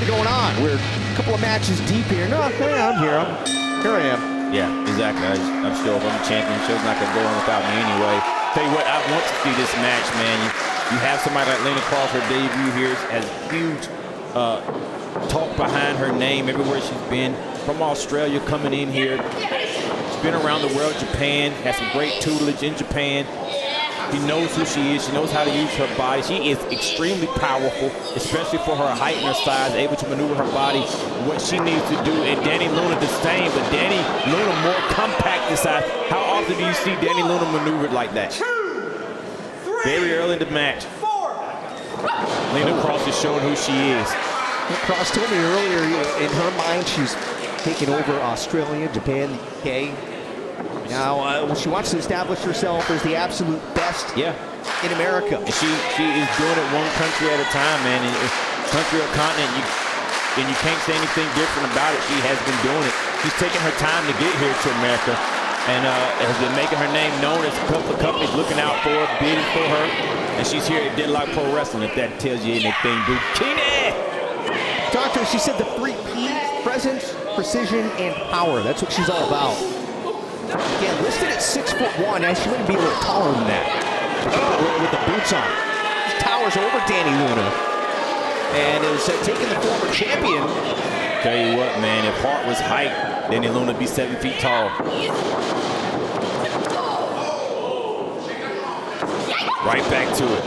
party going on. We're a couple of matches deep here. No, hey, I'm here. Here I am. Yeah, exactly. I'm sure if I'm a champion, the show's not going to go on without me anyway. Tell you what, I want to see this match, man. You have somebody like Lena Kross, her debut here has huge talk behind her name everywhere she's been. From Australia, coming in here. She's been around the world, Japan, has some great tutelage in Japan. She knows who she is. She knows how to use her body. She is extremely powerful, especially for her height and her size, able to maneuver her body, what she needs to do. And Dani Luna the same, but Dani Luna more compact in size. How often do you see Dani Luna maneuvered like that? Very early in the match. Lena Kross is showing who she is. Kross told me earlier, in her mind, she's taking over Australia, Japan, the UK. Now, she wants to establish herself as the absolute best in America. And she is doing it one country at a time, man. And country or continent, and you can't say anything different about it. She has been doing it. She's taking her time to get here to America and has been making her name known. As a couple of companies looking out for her, bidding for her. And she's here at DEADLOCK Pro-Wrestling, if that tells you anything, Bukini. Doctor, she said the 3 P's, presence, precision, and power. That's what she's all about. Again, listed at 6'1", and she wouldn't be a little taller than that with the boots on. She towers over Dani Luna, and is taking the former champion. Tell you what, man, if Hart was height, Dani Luna would be 7 feet tall. Right back to it.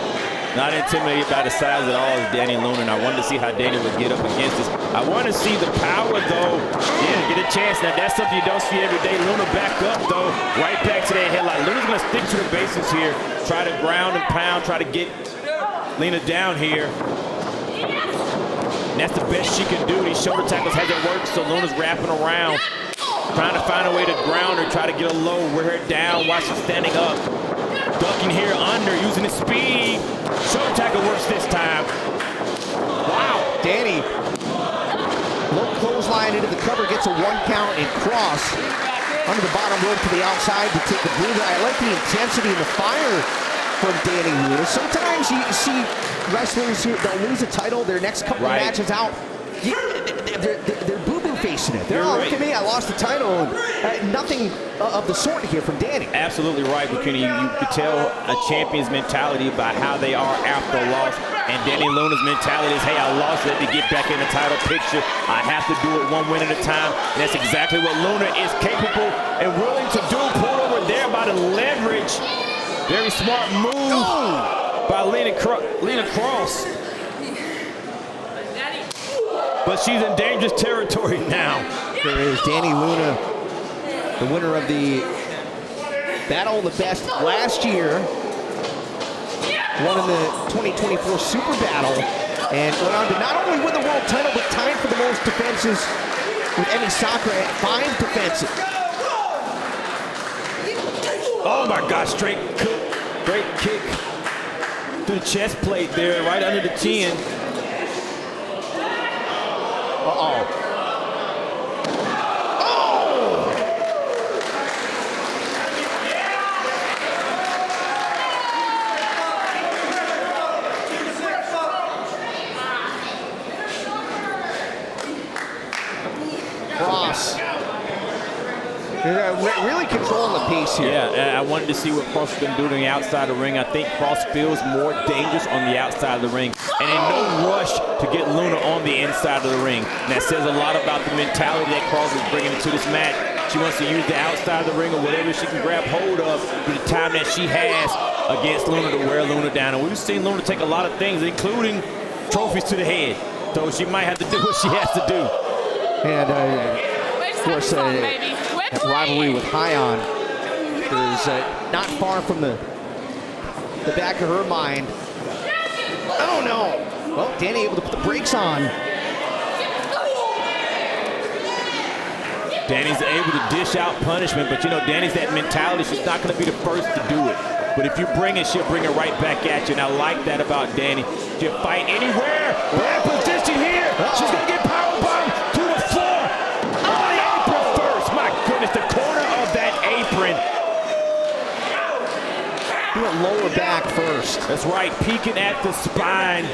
Not intimidated by the size at all as Dani Luna, and I wanted to see how Dani would get up against this. I want to see the power, though. Yeah, get a chance. Now, that's something you don't see every day. Luna back up, though. Right back to that headlock. Luna's going to stick to the basics here. Try to ground and pound, try to get Lena down here. And that's the best she can do. These shoulder tackles hasn't worked, so Luna's wrapping around. Trying to find a way to ground her, try to get her low, wear her down while she's standing up. Ducking here under, using his speed. Shoulder tackle works this time. Wow, Dani. Low clothesline into the cover, gets a 1 count, and Kross under the bottom rope to the outside to take a breather. I like the intensity and the fire from Dani Luna. Sometimes you see wrestlers who they'll lose a title, their next couple of matches out, they're boo-boo facing it. They're look at me, I lost the title. And nothing of the sort here from Dani. Absolutely right, Bukini. You could tell a champion's mentality by how they are after a loss. And Dani Luna's mentality is, hey, I lost, let me get back in the title picture. I have to do it 1 win at a time. And that's exactly what Luna is capable and willing to do. Pull over there by the leverage. Very smart move by Lena Kross. But she's in dangerous territory now. There is Dani Luna, the winner of the Battle of the Best last year. Won in the 2024 Super Battle. And went on to not only win the world title, but tied for the most defenses with Emi Sakura at 5 defenses. Oh my gosh, straight kick through the chest plate there, right under the chin. Uh-oh. Kross. They're really controlling the pace here. Yeah, I wanted to see what Kross is going to do on the outside of the ring. I think Kross feels more dangerous on the outside of the ring. And in no rush to get Luna on the inside of the ring. And that says a lot about the mentality that Kross is bringing into this match. She wants to use the outside of the ring or whatever she can grab hold of with the time that she has against Luna to wear Luna down. And we've seen Luna take a lot of things, including trophies to the head. So she might have to do what she has to do. And, of course, that rivalry with Hyon is not far from the back of her mind. Oh, no. Well, Dani able to put the brakes on. Dani's able to dish out punishment, but, you know, Dani's that mentality. She's not going to be the first to do it. But if you bring it, she'll bring it right back at you. And I like that about Dani. She'll fight anywhere. Bad position here. She's going to get powerbombed to the floor. Oh, the apron first. My goodness, the corner of that apron. Do it lower back first. That's right, peeking at the spine.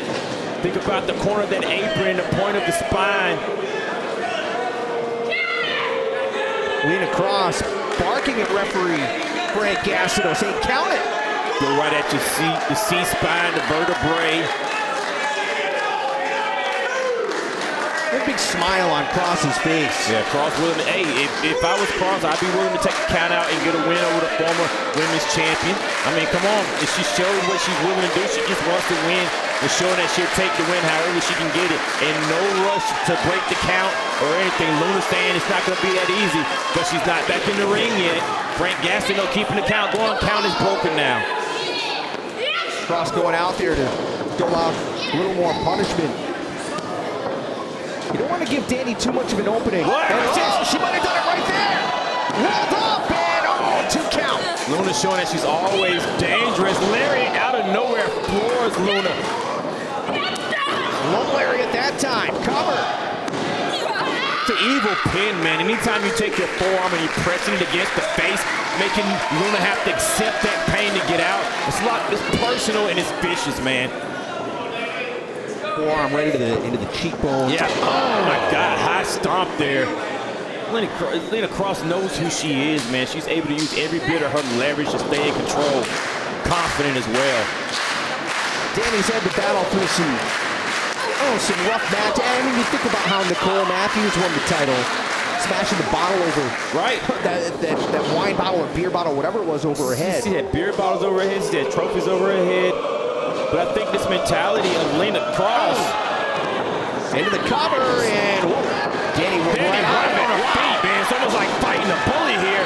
Think about the corner of that apron, the point of the spine. Lena Kross barking at referee Frank Gastineau, saying, count it. Go right at your the C-spine, the vertebrae. A big smile on Kross's face. Yeah, Kross willing to, hey, if I was Kross, I'd be willing to take a count out and get a win over the former women's champion. I mean, come on. If she showed what she's willing to do, she just wants to win. And showing that she'll take the win however she can get it. And no rush to break the count or anything. Luna's saying it's not going to be that easy, but she's not back in the ring yet. Frank Gastineau keeping the count going. Count is broken now. Kross going out there to dole out a little more punishment. You don't want to give Dani too much of an opening. She might have done it right there. Rolled up and 2 count. Luna showing that she's always dangerous. Larry out of nowhere floors Luna. Low Larry at that time. Cover. It's an evil pin, man. Anytime you take your forearm and you pressing it against the face, making Luna have to accept that pain to get out. It's personal and it's vicious, man. Forearm right into the cheekbone. Yeah. Oh my God. High stomp there. Lena Kross knows who she is, man. She's able to use every bit of her leverage to stay in control. Confident as well. Dani's had to battle through some rough match. I mean, you think about how Nicole Matthews won the title, smashing the bottle over. Right. That wine bottle or beer bottle, whatever it was, over her head. She had beer bottles over her head. She had trophies over her head. But I think this mentality of Lena Kross. Into the cover, and Dani went right on her feet, man. It's almost like fighting a bully here.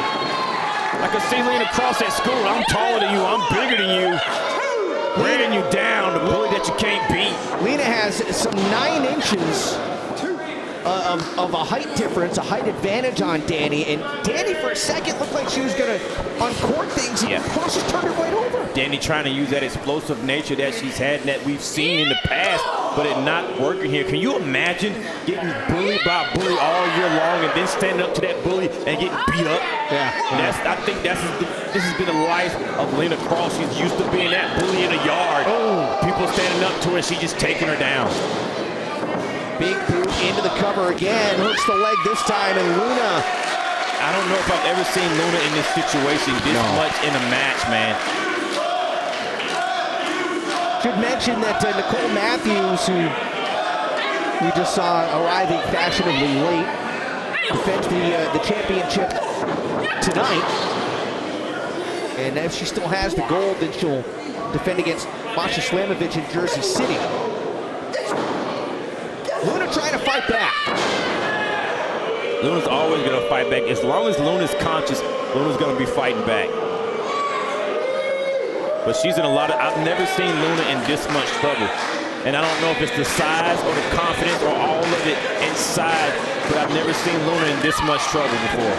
I could see Lena Kross at school. I'm taller than you. I'm bigger than you. Wearing you down, the bully that you can't beat. Lena has some 9 inches of a height difference, a height advantage on Dani, and Dani for a second looked like she was going to uncork things, and Kross just turned her right over. Dani trying to use that explosive nature that she's had and that we've seen in the past, but it not working here. Can you imagine getting bullied by a bully all year long and then standing up to that bully and getting beat up? Yeah. I think this has been the life of Lena Kross. She's used to being that bully in the yard. People standing up to her, she just taking her down. Big boot into the cover again, hooks the leg this time, and Luna. I don't know if I've ever seen Luna in this situation this much in a match, man. Should mention that Nicole Matthews, who we just saw arriving fashionably late, defends the championship tonight. And if she still has the gold, then she'll defend against Masha Slamovich in Jersey City. Luna trying to fight back. Luna's always going to fight back. As long as Luna's conscious, Luna's going to be fighting back. But she's in a lot of, I've never seen Luna in this much trouble. And I don't know if it's the size or the confidence or all of it inside, but I've never seen Luna in this much trouble before.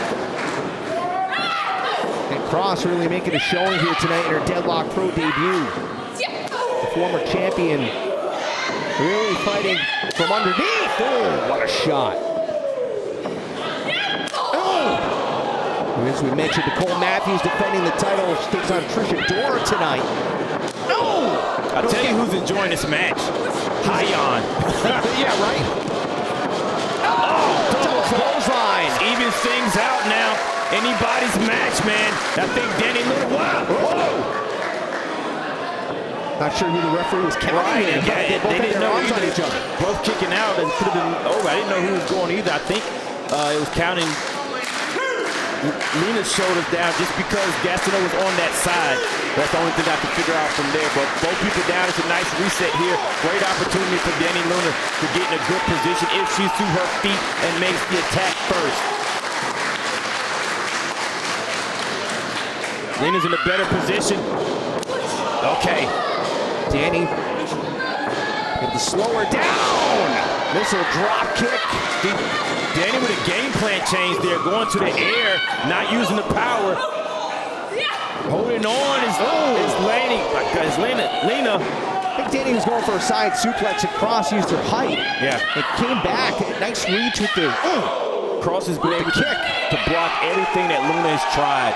And Kross really making a showing here tonight in her Deadlock Pro debut. The former champion really fighting from underneath. Oh, what a shot. As we mentioned, Nicole Matthews defending the title. She takes on Trisha Dora tonight. I'll tell you who's enjoying this match. Hyon. Yeah, right? Double clothesline. Evens things out now. Anybody's match, man. I think Dani Luna, whoa. Not sure who the referee was counting. Right, They both had their arms on each other. Both kicking out. It could have been over. I didn't know who was going either. I think it was counting Lena's shoulders down just because Gastineau was on that side. That's the only thing I can figure out from there. But both people down. It's a nice reset here. Great opportunity for Dani Luna to get in a good position if she's to her feet and makes the attack first. Lena's in a better position. Okay. Dani with the slower down. Missile drop kick. Dani with a game plan change there, going to the air, not using the power. Holding on is Lena. Lena. I think Dani was going for a side suplex and Kross used her height. Yeah. It came back. Nice reach with the Kross has been able to block everything that Luna has tried.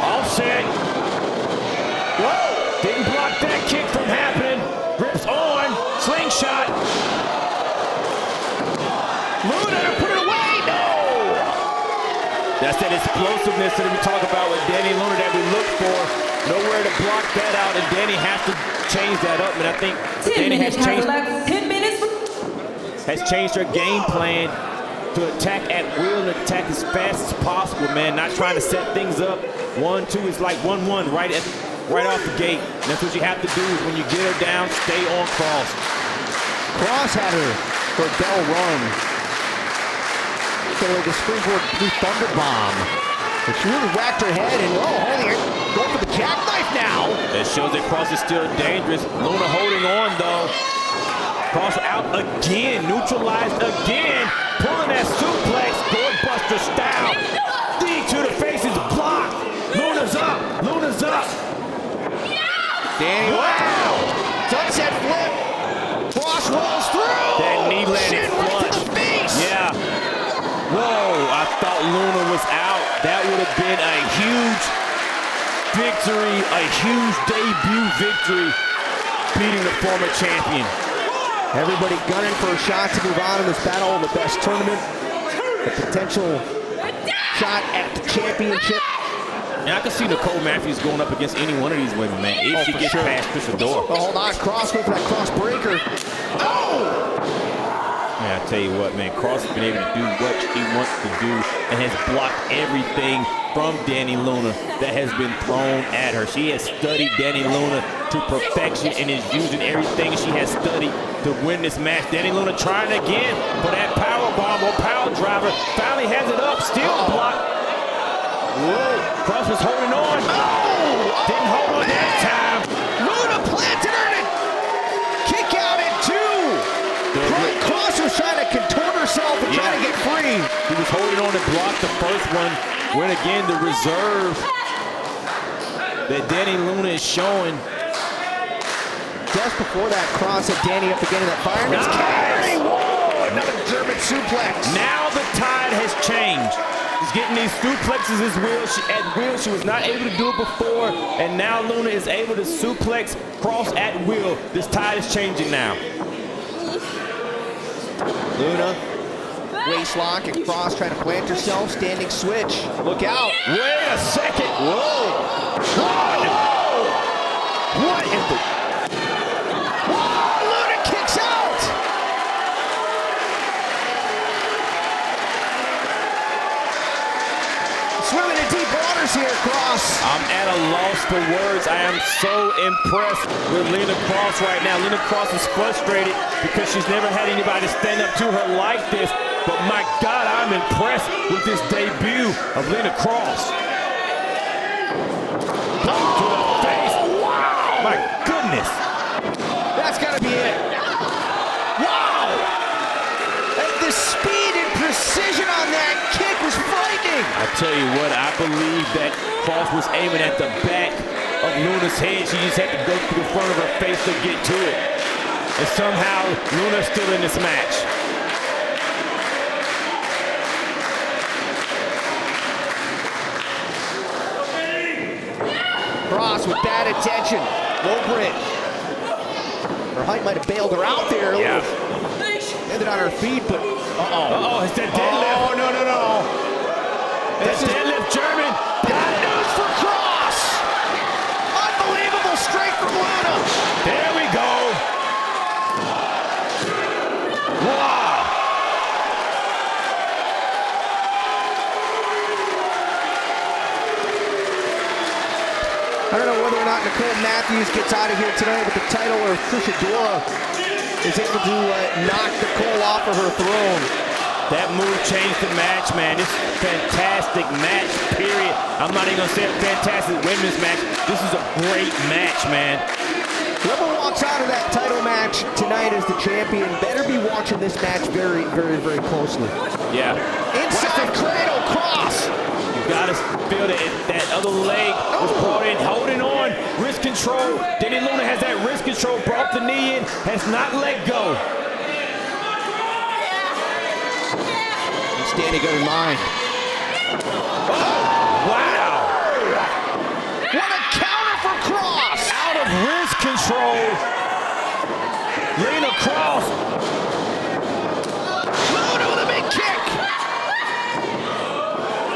Offset. Whoa! Didn't block that kick from happening. Grips on. That's that explosiveness that we talk about with Dani Luna that we look for. Nowhere to block that out, and Dani has to change that up. And I think Dani has changed her game plan to attack at will and attack as fast as possible, man. Not trying to set things up. 1-2 is like 1-1 right off the gate. And that's what you have to do is when you get her down, stay on Kross. Kross had her for a bell run. So like a springboard blue thunder bomb. But she really whacked her head and holding it. Going for the jackknife now. That shows that Kross is still dangerous. Luna holding on though. Kross out again, neutralized again. Pulling that suplex, doorbuster style. Knee to the face is blocked. Luna's up, Luna's up. Dani, wow! Sunset flip. Kross rolls through. That knee landed flush. To the face. Yeah. Whoa, I thought Luna was out. That would have been a huge victory, a huge debut victory, beating the former champion. Everybody gunning for a shot to move on in this battle of the best tournament. A potential shot at the championship. And I can see Nicole Matthews going up against any one of these women, man, if she gets past Trisadora. Oh, hold on, Kross going for that cross breaker. Oh! Man, I tell you what, man, Kross has been able to do what she wants to do and has blocked everything from Dani Luna that has been thrown at her. She has studied Dani Luna to perfection and is using everything she has studied to win this match. Dani Luna trying again for that power bomb or power driver. Finally has it up, still blocked. Whoa, Kross was holding on. Oh! Didn't hold on that time. Luna planted her and kick out at 2. Kross was trying to contort herself and trying to get free. He was holding on to block the first one. When again, the reserve that Dani Luna is showing. Just before that, Kross had Dani up again in that fireman's carry. Whoa, another German suplex. Now the tide has changed. She's getting these suplexes at will. She was not able to do it before, and now Luna is able to suplex Kross at will. This tide is changing now. Luna, waist lock, and Kross trying to plant herself, standing switch. Look out. Wait a second. Whoa. Whoa. What is the... Whoa, Luna kicks out. Swimming in deep waters here, Kross. I'm at a loss for words. I am so impressed with Lena Kross right now. Lena Kross is frustrated because she's never had anybody stand up to her like this. But my God, I'm impressed with this debut of Lena Kross. Boom to the face. Wow. My goodness. That's got to be it. Wow. And the speed and precision on that kick was frightening. I tell you what, I believe that Kross was aiming at the back of Luna's head. She just had to go through the front of her face to get to it. And somehow, Luna's still in this match. Kross with bad attention. Low bridge. Her height might have bailed her out there. Yeah. Ended on her feet, but Uh-oh, it's that deadlift. Oh, no. That's deadlift German. Bad news for Kross. Unbelievable strength from Luna. There we go. Wow. I don't know whether or not Nicole Matthews gets out of here tonight with the title or if Trisadora is able to knock Nicole off of her throne. That move changed the match, man. This is a fantastic match, period. I'm not even going to say a fantastic women's match. This is a great match, man. Whoever walks out of that title match tonight as the champion better be watching this match very, very, very closely. Yeah. Inside cradle, Kross. You got to feel that other leg was brought in, holding on, wrist control. Dani Luna has that wrist control, brought the knee in, has not let go. Dani got in mind. Oh, wow. What a counter for Kross. Out of wrist control. Lena Kross. Luna with a big kick.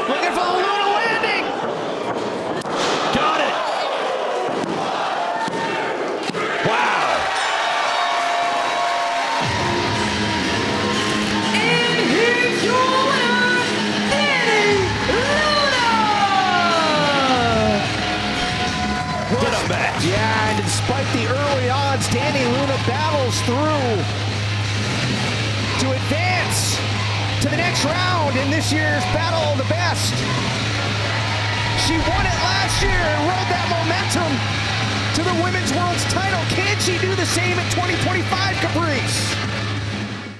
Looking for What a match. Yeah, and despite the early odds, Dani Luna battles through to advance to the next round in this year's Battle of the Best. She won it last year and rode that momentum to the Women's World's title. Can she do the same in 2025, Caprice?